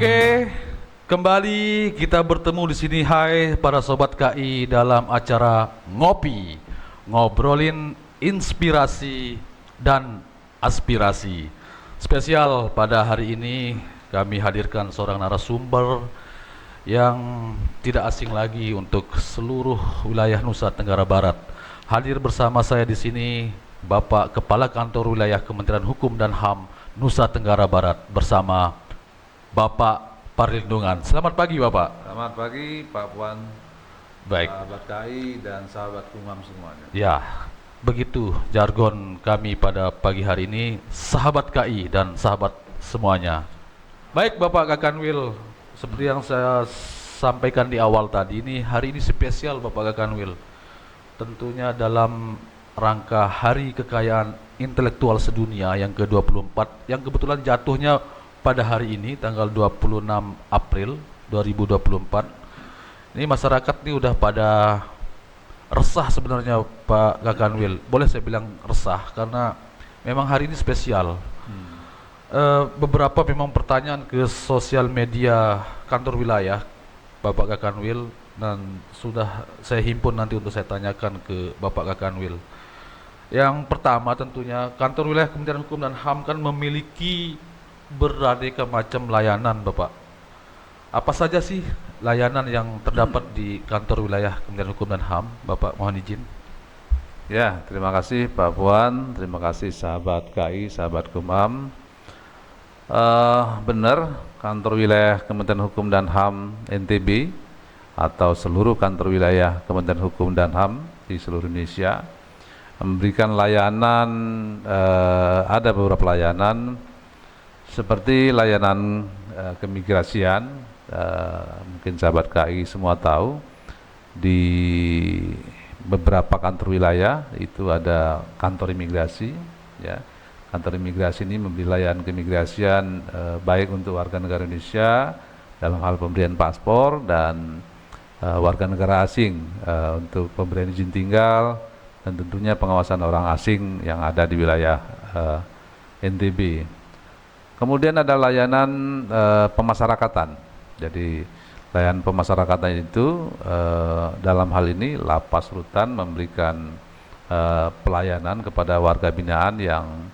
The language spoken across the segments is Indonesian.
Oke, kembali kita bertemu di sini. Hai para sobat KI dalam acara Ngopi, ngobrolin inspirasi dan aspirasi. Spesial pada hari ini kami hadirkan seorang narasumber yang tidak asing lagi untuk seluruh wilayah Nusa Tenggara Barat. Hadir bersama saya di sini Bapak Kepala Kantor Wilayah Kementerian Hukum dan HAM Nusa Tenggara Barat bersama Bapak Perlindungan. Selamat pagi Bapak. Selamat pagi Pak Puan, Baik. sahabat KI dan sahabat Kumam semuanya. Ya, begitu jargon kami pada pagi hari ini, sahabat KI dan sahabat semuanya. Baik Bapak Kakanwil, seperti yang saya sampaikan di awal tadi, ini hari ini spesial Bapak Kakanwil. Tentunya dalam rangka Hari Kekayaan Intelektual Sedunia yang ke-24 yang kebetulan jatuhnya pada hari ini tanggal 26 April 2024. Ini masyarakat ini udah pada resah sebenarnya Pak Kakanwil. Boleh saya bilang resah karena memang hari ini spesial. Beberapa memang pertanyaan ke sosial media kantor wilayah Bapak Kakanwil dan sudah saya himpun nanti untuk saya tanyakan ke Bapak Kakanwil. Yang pertama tentunya kantor wilayah Kementerian Hukum dan HAM kan memiliki beraneka macam layanan Bapak. Apa saja sih layanan yang terdapat di kantor wilayah Kementerian Hukum dan HAM Bapak, mohon izin. Ya, terima kasih Pak Puan, terima kasih sahabat KI, sahabat Kumam. Benar, kantor wilayah Kementerian Hukum dan HAM NTB atau seluruh kantor wilayah Kementerian Hukum dan HAM di seluruh Indonesia memberikan layanan, ada beberapa layanan seperti layanan keimigrasian. Mungkin sahabat KI semua tahu di beberapa kantor wilayah itu ada kantor imigrasi, ya. Kantor imigrasi ini memberi layanan keimigrasian baik untuk warga negara Indonesia dalam hal pemberian paspor dan warga negara asing untuk pemberian izin tinggal dan tentunya pengawasan orang asing yang ada di wilayah NTB. Kemudian ada layanan pemasyarakatan. Jadi layanan pemasyarakatan itu dalam hal ini Lapas Rutan memberikan pelayanan kepada warga binaan yang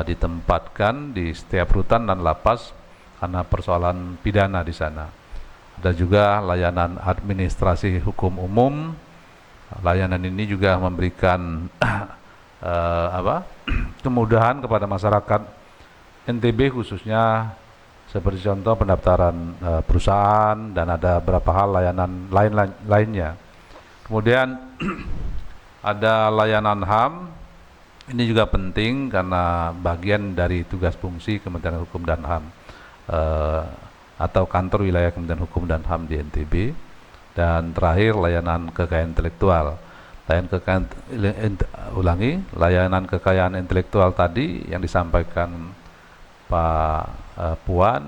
ditempatkan di setiap rutan dan lapas karena persoalan pidana di sana. Ada juga layanan administrasi hukum umum. Layanan ini juga memberikan kemudahan kepada masyarakat NTB khususnya seperti contoh pendaftaran perusahaan dan ada beberapa hal layanan lainnya. Kemudian ada layanan HAM, ini juga penting karena bagian dari tugas fungsi Kementerian Hukum dan HAM atau kantor wilayah Kementerian Hukum dan HAM di NTB. Dan terakhir layanan kekayaan intelektual. Layanan kekayaan intelektual tadi yang disampaikan Pak Puan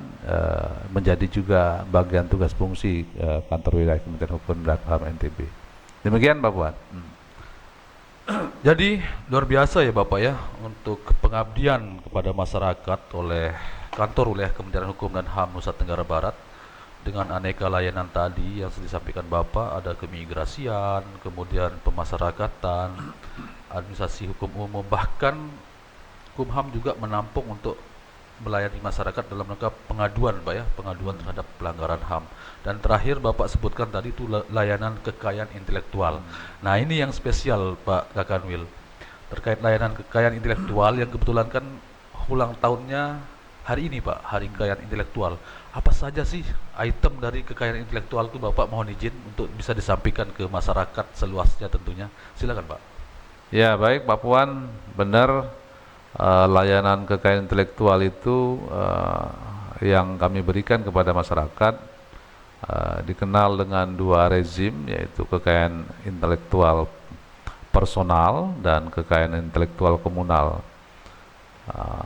menjadi juga bagian tugas fungsi kantor wilayah Kementerian Hukum dan HAM NTB. Demikian Pak Puan. Jadi luar biasa ya Bapak ya untuk pengabdian kepada masyarakat oleh kantor wilayah Kementerian Hukum dan HAM Nusa Tenggara Barat dengan aneka layanan tadi yang sudah disampaikan Bapak. Ada keimigrasian, kemudian pemasyarakatan, administrasi hukum umum, bahkan Kumham juga menampung untuk melayani masyarakat dalam rangka pengaduan Pak ya, pengaduan terhadap pelanggaran HAM. Dan terakhir Bapak sebutkan tadi itu layanan kekayaan intelektual. Nah ini yang spesial Pak Kakanwil terkait layanan kekayaan intelektual yang kebetulan kan ulang tahunnya hari ini Pak, Hari Kekayaan Intelektual. Apa saja sih item dari kekayaan intelektual itu Bapak, mohon izin untuk bisa disampaikan ke masyarakat seluasnya tentunya. Silakan Pak. Ya baik Pak Puan, benar. Layanan kekayaan intelektual itu yang kami berikan kepada masyarakat dikenal dengan dua rezim, yaitu kekayaan intelektual personal dan kekayaan intelektual komunal.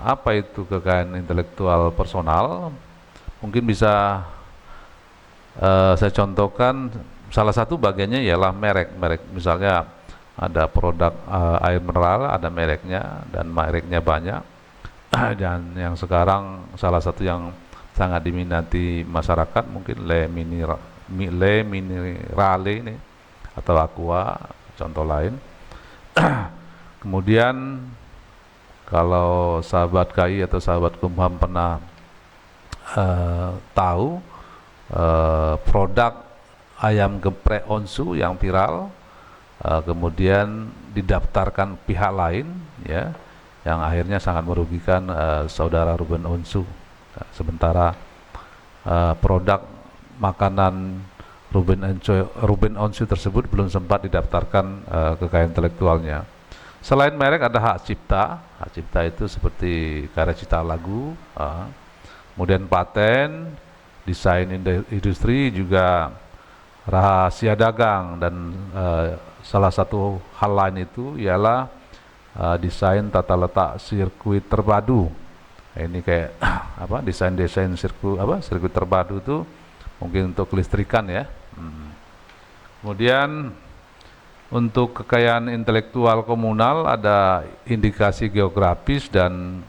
Apa itu kekayaan intelektual personal? Mungkin bisa saya contohkan, salah satu bagiannya ialah merek. Misalnya ada produk air mineral, ada mereknya dan mereknya banyak. Dan yang sekarang salah satu yang sangat diminati masyarakat, mungkin Le Minerale ini atau Aqua, contoh lain. Kemudian kalau sahabat KI atau sahabat Kumham pernah tahu produk ayam geprek onsu yang viral, kemudian didaftarkan pihak lain, ya, yang akhirnya sangat merugikan saudara Ruben Onsu. Sementara produk makanan Ruben Onsu tersebut belum sempat didaftarkan kekayaan intelektualnya. Selain merek ada hak cipta. Hak cipta itu seperti karya cipta lagu, kemudian paten, desain industri, juga rahasia dagang, dan salah satu hal lain itu ialah desain tata letak sirkuit terpadu. Ini kayak desain sirkuit terpadu itu mungkin untuk kelistrikan, ya. Kemudian untuk kekayaan intelektual komunal ada indikasi geografis dan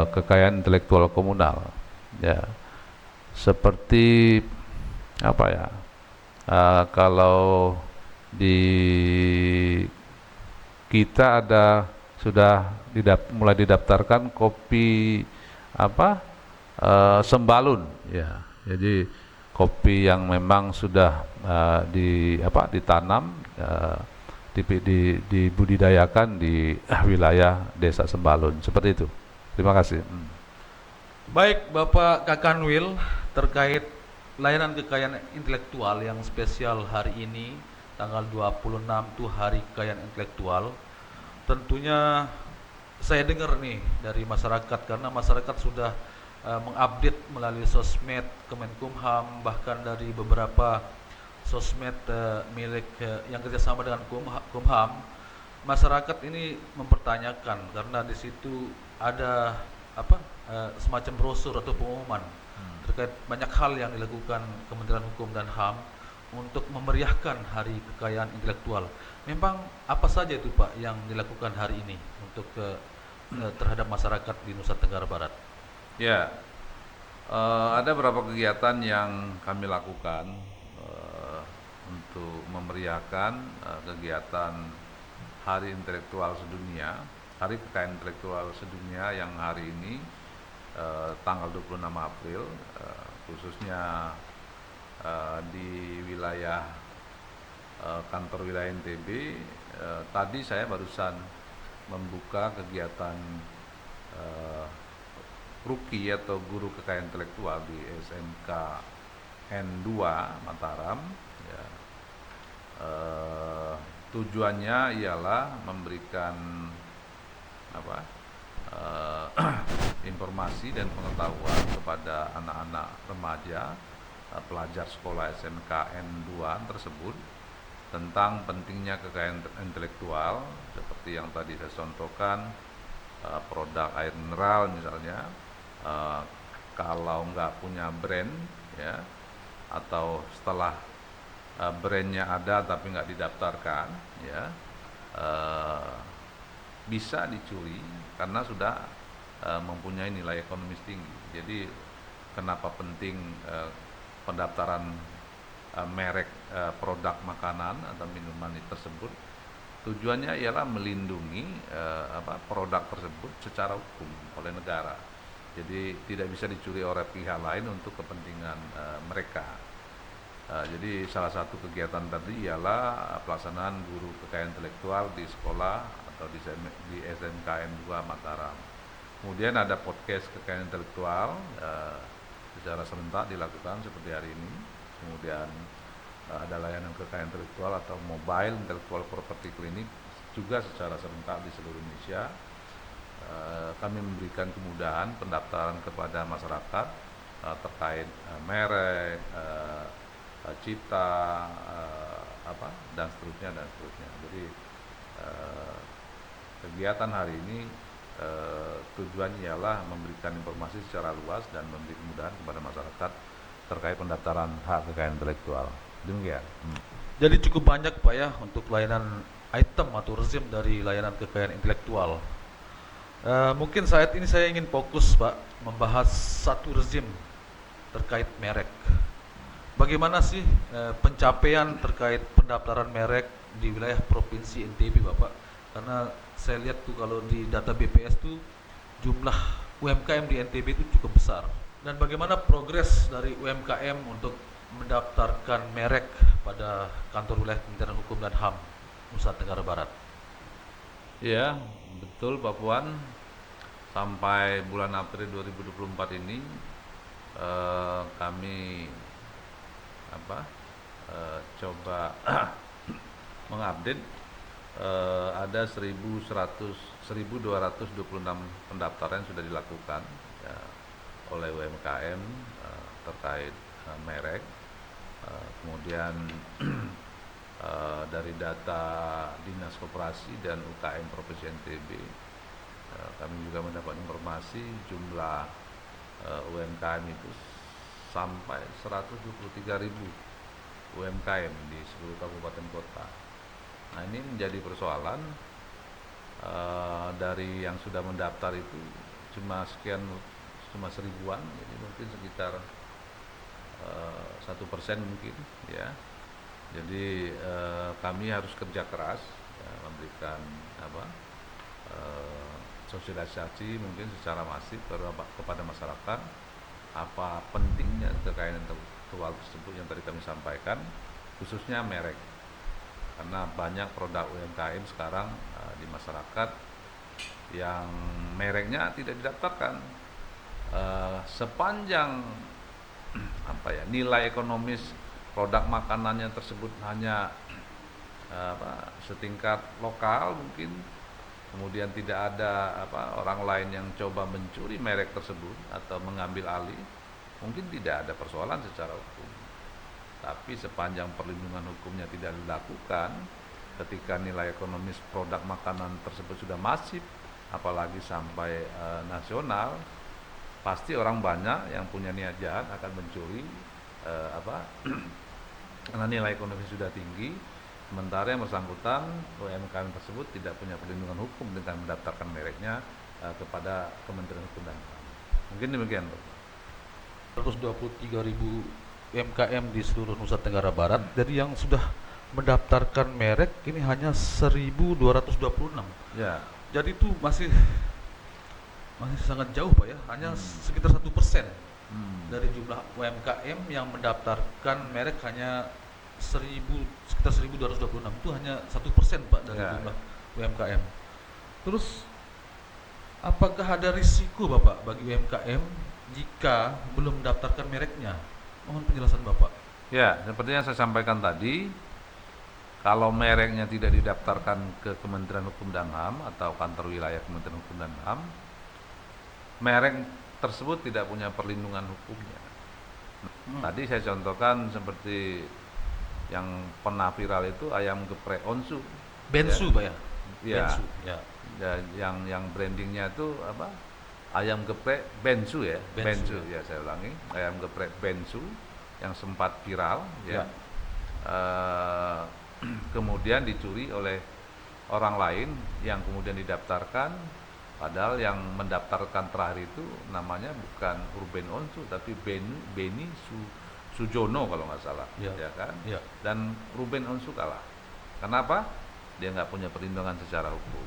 kekayaan intelektual komunal, ya, seperti kalau di kita sudah mulai didaftarkan kopi sembalun, ya. Jadi kopi yang memang sudah ditanam, dibudidayakan di wilayah desa Sembalun, seperti itu. Terima kasih. Baik, Bapak Kakanwil, terkait layanan kekayaan intelektual yang spesial hari ini, tanggal 26 itu Hari Kekayaan Intelektual. Tentunya saya dengar nih dari masyarakat, karena masyarakat sudah mengupdate melalui sosmed Kemenkumham, bahkan dari beberapa sosmed milik yang kerjasama dengan Kumham. Masyarakat ini mempertanyakan karena di situ ada semacam brosur atau pengumuman terkait banyak hal yang dilakukan Kementerian Hukum dan HAM untuk memeriahkan Hari Kekayaan Intelektual. Memang apa saja itu, Pak, yang dilakukan hari ini untuk terhadap masyarakat di Nusa Tenggara Barat? Ya, ada beberapa kegiatan yang kami lakukan untuk memeriahkan kegiatan Hari Intelektual Sedunia, Hari Kekayaan Intelektual Sedunia yang hari ini tanggal 26 April, khususnya di wilayah kantor wilayah NTB. Tadi saya barusan membuka kegiatan Ruki atau Guru Kekayaan Intelektual di SMK N2 Mataram, ya. Tujuannya ialah memberikan informasi dan pengetahuan kepada anak-anak remaja, pelajar sekolah SMK N2 tersebut tentang pentingnya kekayaan intelektual, seperti yang tadi saya contohkan, produk air mineral misalnya. Kalau nggak punya brand, ya, atau setelah brandnya ada tapi nggak didaftarkan, ya, bisa dicuri karena sudah mempunyai nilai ekonomis tinggi. Jadi kenapa penting pendaftaran merek produk makanan atau minuman tersebut? Tujuannya ialah melindungi produk tersebut secara hukum oleh negara. Jadi tidak bisa dicuri oleh pihak lain untuk kepentingan mereka. Jadi salah satu kegiatan tadi ialah pelaksanaan Guru Kekayaan Intelektual di sekolah atau di SMK N2 Mataram. Kemudian ada podcast kekayaan intelektual secara serentak dilakukan seperti hari ini. Kemudian ada layanan kekayaan intelektual atau mobile intellectual property clinic juga secara serentak di seluruh Indonesia. Kami memberikan kemudahan pendaftaran kepada masyarakat terkait merek, cipta, dan seterusnya. Jadi kegiatan hari ini tujuannya ialah memberikan informasi secara luas dan memberi kemudahan kepada masyarakat terkait pendaftaran hak kekayaan intelektual. Demikian. Jadi cukup banyak, Pak, ya, untuk layanan item atau rezim dari layanan kekayaan intelektual. Mungkin saat ini saya ingin fokus Pak membahas satu rezim terkait merek. Bagaimana sih pencapaian terkait pendaftaran merek di wilayah Provinsi NTB Bapak? Karena saya lihat tuh kalau di data BPS tuh jumlah UMKM di NTB itu cukup besar. Dan bagaimana progres dari UMKM untuk mendaftarkan merek pada kantor wilayah Kementerian Hukum dan HAM Nusa Tenggara Barat? Ya, betul Pak Puan. Sampai bulan April 2024 ini kami coba mengupdate ada 1.226 pendaftaran yang sudah dilakukan ya, oleh UMKM terkait merek. Kemudian dari data Dinas Koperasi dan UKM Provinsi NTB, kami juga mendapat informasi jumlah UMKM itu sampai 123.000 UMKM di seluruh kabupaten kota. Nah, ini menjadi persoalan dari yang sudah mendaftar itu cuma seribuan, jadi mungkin sekitar 1% mungkin ya. Jadi kami harus kerja keras ya, memberikan sosialisasi mungkin secara masif kepada masyarakat apa pentingnya terkait dengan hal tersebut yang tadi kami sampaikan, khususnya merek, karena banyak produk UMKM sekarang di masyarakat yang mereknya tidak didaftarkan. Sepanjang nilai ekonomis produk makanannya tersebut hanya setingkat lokal mungkin, kemudian tidak ada orang lain yang coba mencuri merek tersebut atau mengambil alih, mungkin tidak ada persoalan secara hukum. Tapi sepanjang perlindungan hukumnya tidak dilakukan, ketika nilai ekonomis produk makanan tersebut sudah masif, apalagi sampai nasional, pasti orang banyak yang punya niat jahat akan mencuri karena nilai ekonomi sudah tinggi. Sementara yang bersangkutan UMKM tersebut tidak punya perlindungan hukum dengan mendaftarkan mereknya kepada Kementerian Hukum dan HAM. Mungkin demikian, Pak. 123.000 UMKM di seluruh Nusa Tenggara Barat. Jadi yang sudah mendaftarkan merek ini hanya 1.226. Ya. Jadi itu masih sangat jauh Pak ya, hanya sekitar 1% dari jumlah UMKM yang mendaftarkan merek hanya sekitar 1.226, itu hanya 1% Pak dari jumlah UMKM. Terus apakah ada risiko Bapak bagi UMKM jika belum mendaftarkan mereknya? Mohon penjelasan Bapak. Ya, seperti yang saya sampaikan tadi, kalau mereknya tidak didaftarkan ke Kementerian Hukum dan HAM atau kantor wilayah Kementerian Hukum dan HAM, merek tersebut tidak punya perlindungan hukumnya. Tadi saya contohkan seperti yang pernah viral itu ayam geprek onsu. Bensu ya. Pak ya? Ya. Bensu, ya. Yang brandingnya itu ayam geprek bensu ya. Bensu ya, saya ulangi. Ayam geprek bensu yang sempat viral ya. Kemudian dicuri oleh orang lain yang kemudian didaftarkan, padahal yang mendaftarkan terakhir itu namanya bukan Ruben Onsu tapi Beni Sujono kalau nggak salah, ya kan? Ya. Dan Ruben Onsu kalah. Kenapa? Dia nggak punya perlindungan secara hukum.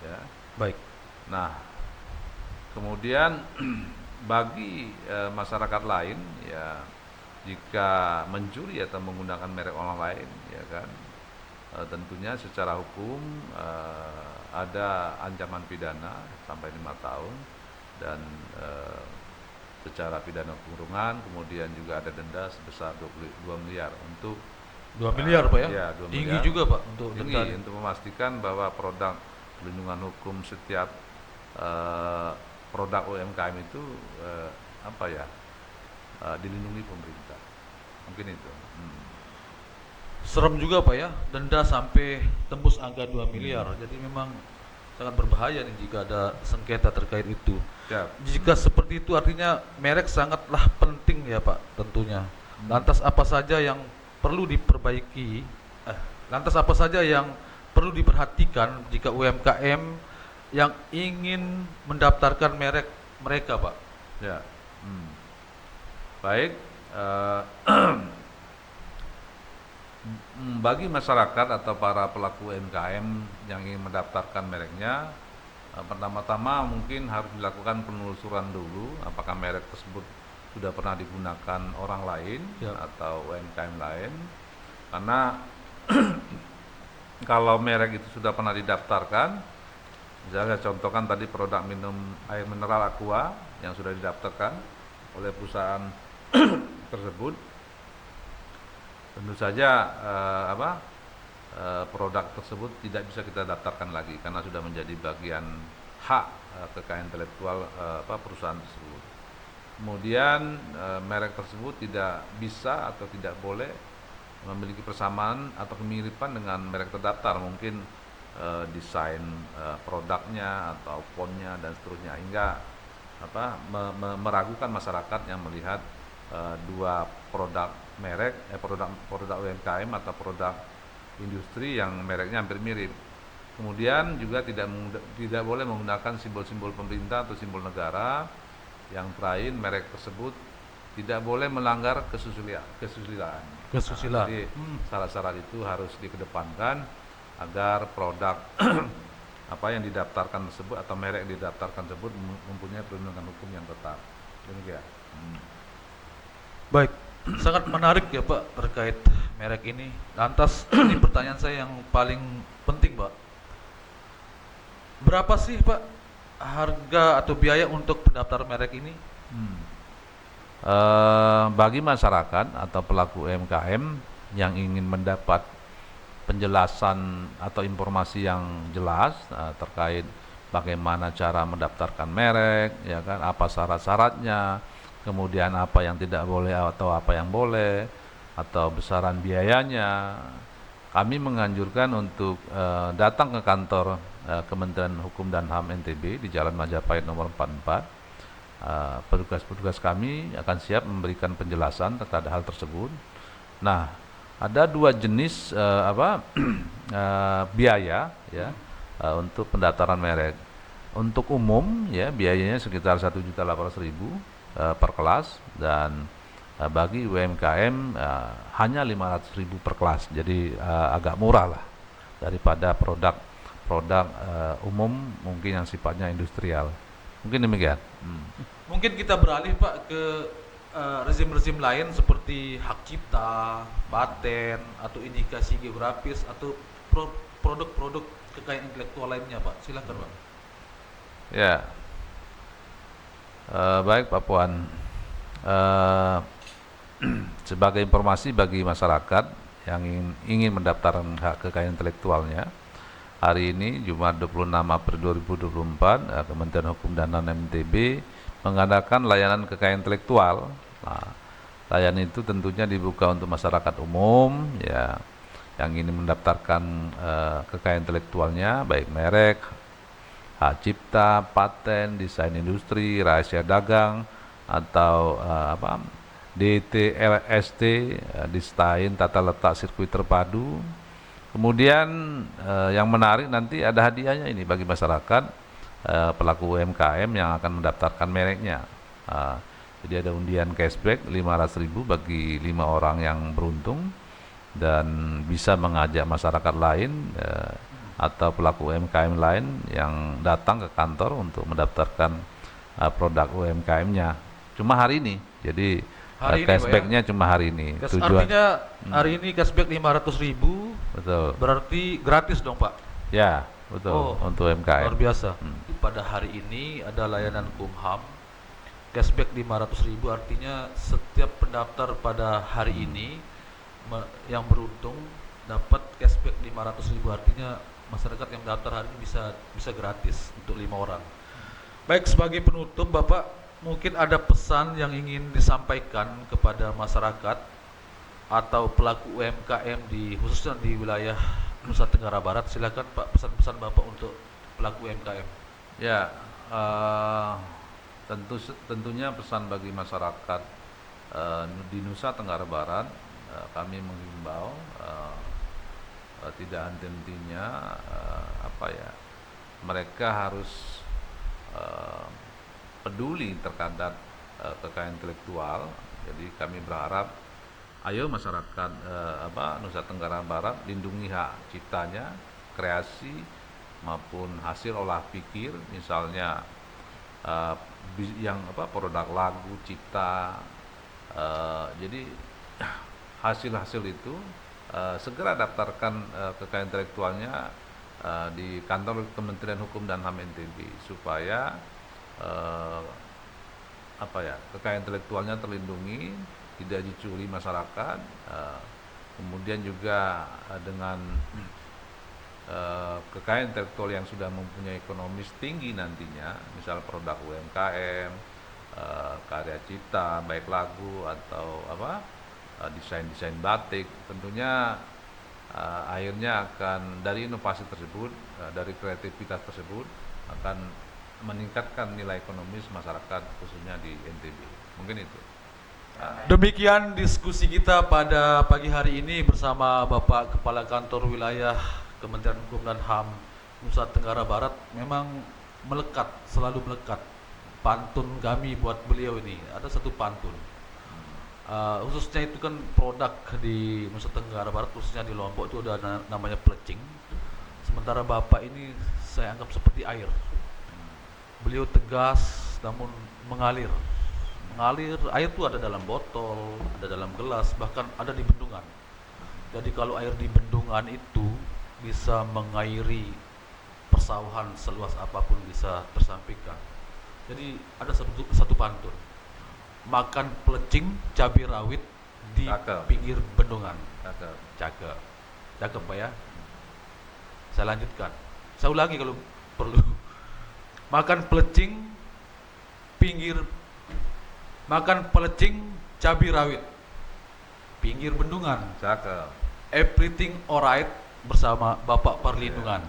Ya. Baik. Nah, kemudian bagi masyarakat lain, ya jika mencuri atau menggunakan merek orang lain, ya kan, tentunya secara hukum ada ancaman pidana sampai 5 tahun dan secara pidana kurungan, kemudian juga ada denda sebesar 22 miliar untuk 2 miliar Pak ya? Ya, 2 tinggi miliar. juga Pak untuk Tinggi denda. untuk memastikan bahwa produk perlindungan hukum setiap produk UMKM itu dilindungi pemerintah. Mungkin itu. Serem juga Pak ya, denda sampai tembus angka 2 miliar. Jadi memang sangat berbahaya nih jika ada sengketa terkait itu. Ya. Jika seperti itu artinya merek sangatlah penting ya Pak tentunya. Lantas apa saja yang perlu diperbaiki? Lantas apa saja yang perlu diperhatikan jika UMKM yang ingin mendaftarkan merek mereka, Pak? Ya. Baik. Bagi masyarakat atau para pelaku UMKM yang ingin mendaftarkan mereknya, pertama-tama mungkin harus dilakukan penelusuran dulu apakah merek tersebut sudah pernah digunakan orang lain Ya. atau UMKM lain. Karena kalau merek itu sudah pernah didaftarkan, misalnya saya contohkan tadi produk minum air mineral Aqua yang sudah didaftarkan oleh perusahaan tersebut, tentu saja produk tersebut tidak bisa kita daftarkan lagi karena sudah menjadi bagian hak kekayaan intelektual perusahaan tersebut. Kemudian merek tersebut tidak bisa atau tidak boleh memiliki persamaan atau kemiripan dengan merek terdaftar, mungkin desain produknya atau fontnya dan seterusnya, hingga meragukan masyarakat yang melihat dua produk merek, produk UMKM atau produk industri yang mereknya hampir mirip. Kemudian juga tidak boleh menggunakan simbol-simbol pemerintah atau simbol negara. Yang terakhir, merek tersebut tidak boleh melanggar kesusilaan. Kesusilaan. Jadi syarat-syarat itu harus dikedepankan agar produk apa yang didaftarkan tersebut atau merek yang didaftarkan tersebut mempunyai perlindungan hukum yang tetap. Demikian. Baik, sangat menarik ya Pak terkait merek ini. Lantas ini pertanyaan saya yang paling penting Pak. Berapa sih Pak harga atau biaya untuk pendaftar merek ini? Bagi masyarakat atau pelaku UMKM yang ingin mendapat penjelasan atau informasi yang jelas terkait bagaimana cara mendaftarkan merek, ya kan, apa syarat-syaratnya, kemudian apa yang tidak boleh atau apa yang boleh, atau besaran biayanya, kami menganjurkan untuk datang ke kantor Kementerian Hukum dan HAM NTB di Jalan Majapahit nomor 44. Petugas-petugas kami akan siap memberikan penjelasan terkait hal tersebut. Nah, ada dua jenis biaya ya untuk pendaftaran merek. Untuk umum ya biayanya sekitar 1.800.000 per kelas, dan bagi UMKM hanya 500.000 per kelas. Jadi agak murah lah daripada produk umum mungkin yang sifatnya industrial. Mungkin demikian. Mungkin kita beralih Pak ke rezim-rezim lain seperti hak cipta, paten, atau indikasi geografis, atau produk-produk kekayaan intelektual lainnya Pak. Silakan Pak. Ya, baik Pak Puan. Sebagai informasi bagi masyarakat yang ingin mendaftarkan hak kekayaan intelektualnya, hari ini Jumat 26 April 2024, Kementerian Hukum dan HAM NTB mengadakan layanan kekayaan intelektual. Nah, layanan itu tentunya dibuka untuk masyarakat umum ya yang ingin mendaftarkan kekayaan intelektualnya, baik merek, hak cipta, paten, desain industri, rahasia dagang, atau DTLST, desain tata letak sirkuit terpadu. Kemudian yang menarik nanti ada hadiahnya ini bagi masyarakat pelaku UMKM yang akan mendaftarkan mereknya. Jadi ada undian cashback 500.000 bagi 5 orang yang beruntung, dan bisa mengajak masyarakat lain atau pelaku UMKM lain yang datang ke kantor untuk mendaftarkan produk UMKM-nya. Cuma hari ini, jadi cashback-nya cuma hari ini. Artinya hari ini cashback 500.000, betul. Berarti gratis dong Pak? Ya, betul. Untuk UMKM. Luar biasa. Pada hari ini ada layanan Kumham cashback 500.000, artinya setiap pendaftar pada hari ini yang beruntung dapat cashback 500.000, artinya masyarakat yang daftar hari ini bisa gratis untuk 5 orang. Baik, sebagai penutup Bapak, mungkin ada pesan yang ingin disampaikan kepada masyarakat atau pelaku UMKM khususnya di wilayah Nusa Tenggara Barat. Silakan Pak, pesan-pesan Bapak untuk pelaku UMKM. Ya, tentunya pesan bagi masyarakat di Nusa Tenggara Barat, kami menghimbau tidak henti-hentinya mereka harus peduli terhadap kekayaan intelektual. Jadi kami berharap, ayo masyarakat Nusa Tenggara Barat lindungi hak ciptanya, kreasi maupun hasil olah pikir, misalnya yang produk lagu, cipta. Jadi hasil-hasil itu segera daftarkan kekayaan intelektualnya di kantor Kementerian Hukum dan HAM NTB supaya kekayaan intelektualnya terlindungi, tidak dicuri masyarakat. Kemudian juga dengan kekayaan intelektual yang sudah mempunyai ekonomis tinggi nantinya, misal produk UMKM, karya cipta, baik lagu atau desain-desain batik, tentunya akhirnya akan dari inovasi tersebut, dari kreativitas tersebut akan meningkatkan nilai ekonomis masyarakat khususnya di NTB. Mungkin itu. Demikian diskusi kita pada pagi hari ini bersama Bapak Kepala Kantor Wilayah Kementerian Hukum dan HAM Nusa Tenggara Barat. Memang melekat, selalu melekat pantun kami buat beliau ini. Ada satu pantun, khususnya itu kan produk di Nusa Tenggara Barat, khususnya di Lombok itu ada namanya plecing. Sementara Bapak ini saya anggap seperti air. Beliau tegas namun mengalir. Air itu ada dalam botol, ada dalam gelas, bahkan ada di bendungan. Jadi kalau air di bendungan itu bisa mengairi persawahan seluas apapun bisa tersampaikan. Jadi ada satu pantun, makan plecing cabai rawit di pinggir bendungan. Cakep Pak ya. Saya lanjutkan, saya ulangi kalau perlu. Makan plecing cabai rawit pinggir bendungan. Cakep. Everything alright bersama Bapak Perlindungan.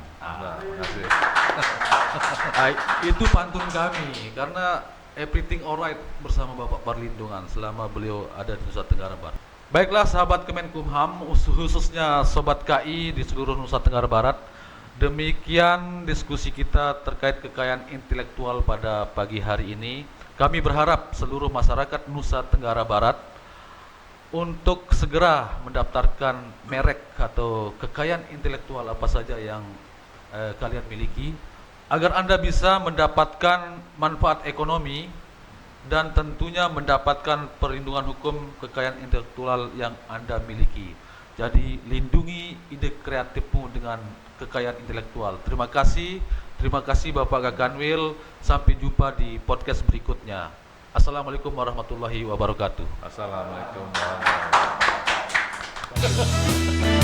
Itu pantun kami, karena everything alright bersama Bapak Perlindungan selama beliau ada di Nusa Tenggara Barat. Baiklah sahabat Kemenkumham, khususnya Sobat KI di seluruh Nusa Tenggara Barat, demikian diskusi kita terkait kekayaan intelektual pada pagi hari ini. Kami berharap seluruh masyarakat Nusa Tenggara Barat untuk segera mendaftarkan merek atau kekayaan intelektual apa saja yang kalian miliki, agar Anda bisa mendapatkan manfaat ekonomi dan tentunya mendapatkan perlindungan hukum kekayaan intelektual yang Anda miliki. Jadi lindungi ide kreatifmu dengan kekayaan intelektual. Terima kasih Bapak Kakanwil. Sampai jumpa di podcast berikutnya. Assalamualaikum warahmatullahi wabarakatuh. Assalamualaikum warahmatullahi wabarakatuh.